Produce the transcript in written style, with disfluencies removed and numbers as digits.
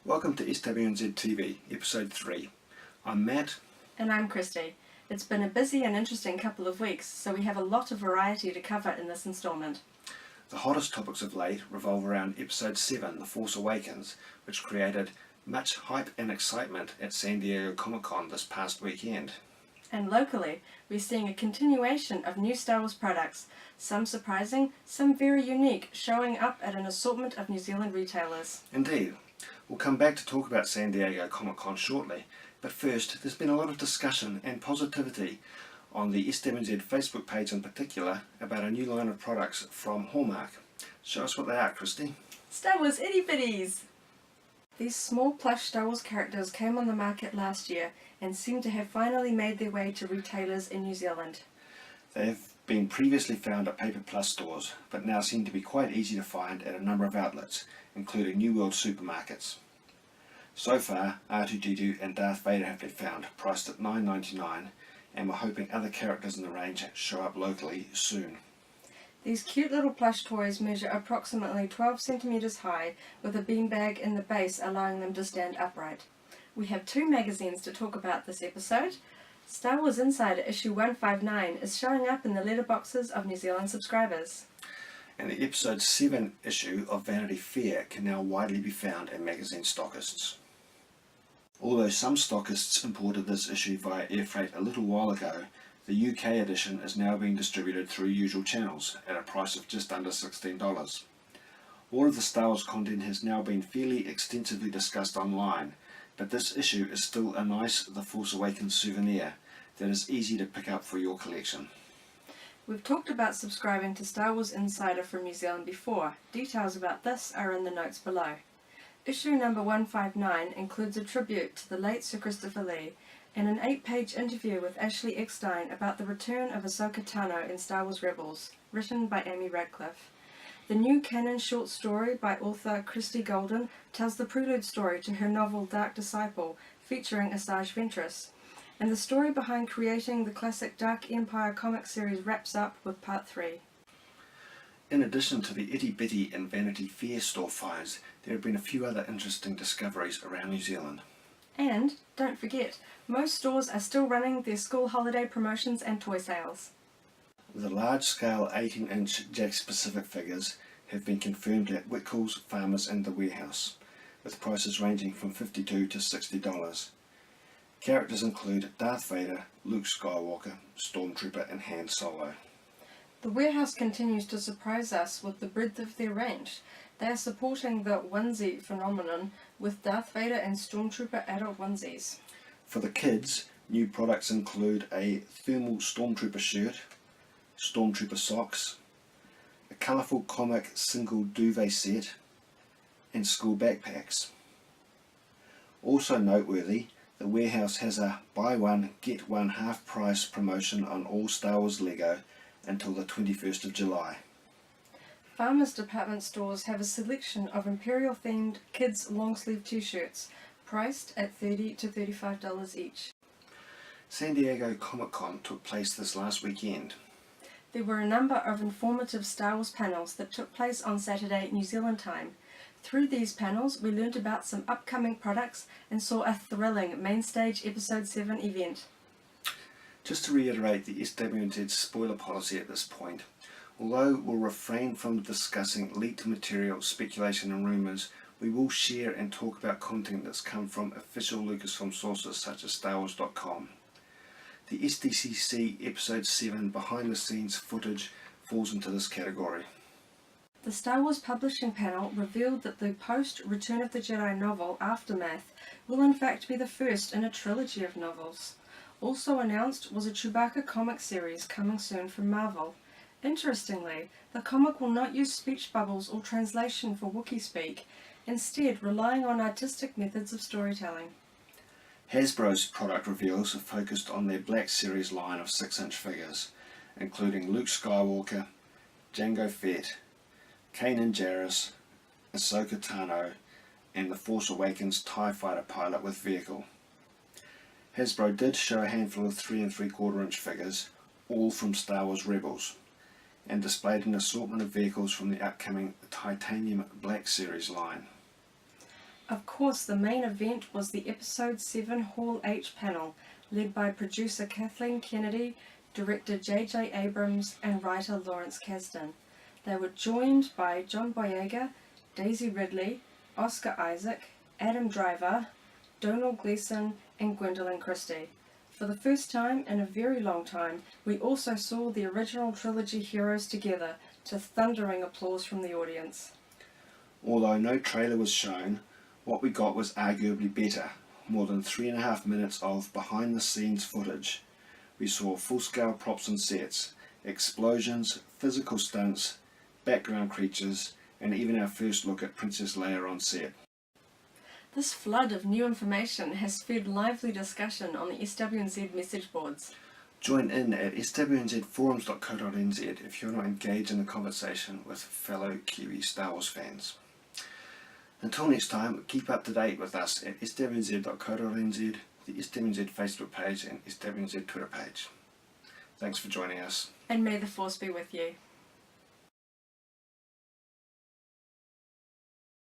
Welcome to SWNZ TV, Episode 3. I'm Matt. And I'm Christy. It's been a busy and interesting couple of weeks, so we have a lot of variety to cover in this instalment. The hottest topics of late revolve around Episode 7, The Force Awakens, which created much hype and excitement at San Diego Comic-Con this past weekend. And locally, we're seeing a continuation of new Star Wars products, some surprising, some very unique, showing up at an assortment of New Zealand retailers. Indeed. We'll come back to talk about San Diego Comic-Con shortly, but first, there's been a lot of discussion and positivity on the SWNZ Facebook page in particular about a new line of products from Hallmark. Show us what they are, Christy. Star Wars Itty Bitties! These small plush Star Wars characters came on the market last year and seem to have finally made their way to retailers in New Zealand. They have been previously found at Paper Plus stores, but now seem to be quite easy to find at a number of outlets, including New World supermarkets. So far, R2-D2 and Darth Vader have been found, priced at $9.99, and we're hoping other characters in the range show up locally soon. These cute little plush toys measure approximately 12 centimeters high, with a beanbag in the base allowing them to stand upright. We have two magazines to talk about this episode. Star Wars Insider issue 159 is showing up in the letterboxes of New Zealand subscribers. And the Episode 7 issue of Vanity Fair can now widely be found in magazine stockists. Although some stockists imported this issue via air freight a little while ago, the UK edition is now being distributed through usual channels at a price of just under $16. All of the Star Wars content has now been fairly extensively discussed online, but this issue is still a nice The Force Awakens souvenir that is easy to pick up for your collection. We've talked about subscribing to Star Wars Insider from New Zealand before. Details about this are in the notes below. Issue number 159 includes a tribute to the late Sir Christopher Lee and an 8-page interview with Ashley Eckstein about the return of Ahsoka Tano in Star Wars Rebels, written by Amy Radcliffe. The new canon short story by author Christy Golden tells the prelude story to her novel Dark Disciple, featuring Asajj Ventress. And the story behind creating the classic Dark Empire comic series wraps up with part 3. In addition to the Itty Bitty and Vanity Fair store finds, there have been a few other interesting discoveries around New Zealand. And, don't forget, most stores are still running their school holiday promotions and toy sales. The large-scale 18-inch Jakks Pacific figures have been confirmed at Whitcoulls, Farmers and The Warehouse, with prices ranging from $52 to $60. Characters include Darth Vader, Luke Skywalker, Stormtrooper and Han Solo. The Warehouse continues to surprise us with the breadth of their range. They are supporting the onesie phenomenon with Darth Vader and Stormtrooper adult onesies. For the kids, new products include a thermal Stormtrooper shirt, Stormtrooper socks, a colourful comic single duvet set, and school backpacks. Also noteworthy, the Warehouse has a buy one get one half price promotion on all Star Wars Lego until the 21st of July. Farmers department stores have a selection of Imperial themed kids long sleeve t-shirts, priced at $30 to $35 each. San Diego Comic-Con took place this last weekend. There were a number of informative Star Wars panels that took place on Saturday New Zealand time. Through these panels, we learned about some upcoming products and saw a thrilling Mainstage Episode 7 event. Just to reiterate the SWNZ spoiler policy at this point, although we'll refrain from discussing leaked material, speculation and rumours, we will share and talk about content that's come from official Lucasfilm sources such as StarWars.com. The SDCC Episode 7 behind the scenes footage falls into this category. The Star Wars Publishing panel revealed that the post-Return of the Jedi novel, Aftermath, will in fact be the first in a trilogy of novels. Also announced was a Chewbacca comic series coming soon from Marvel. Interestingly, the comic will not use speech bubbles or translation for Wookiee speak, instead relying on artistic methods of storytelling. Hasbro's product reveals are focused on their Black Series line of 6-inch figures, including Luke Skywalker, Jango Fett, Kanan Jarrus, Ahsoka Tano, and the Force Awakens TIE Fighter pilot with vehicle. Hasbro did show a handful of 3 3/4 inch figures, all from Star Wars Rebels, and displayed an assortment of vehicles from the upcoming Titanium Black Series line. Of course, the main event was the Episode 7 Hall H panel, led by producer Kathleen Kennedy, director J.J. Abrams, and writer Lawrence Kasdan. They were joined by John Boyega, Daisy Ridley, Oscar Isaac, Adam Driver, Donald Gleason, and Gwendolyn Christie. For the first time in a very long time, we also saw the original trilogy heroes together, to thundering applause from the audience. Although no trailer was shown, what we got was arguably better. More than 3.5 minutes of behind-the-scenes footage. We saw full-scale props and sets, explosions, physical stunts, background creatures, and even our first look at Princess Leia on set. This flood of new information has fed lively discussion on the SWNZ message boards. Join in at SWNZforums.co.nz if you're not engaged in the conversation with fellow Kiwi Star Wars fans. Until next time, keep up to date with us at SWNZ.co.nz, the SWNZ Facebook page and SWNZ Twitter page. Thanks for joining us. And may the Force be with you.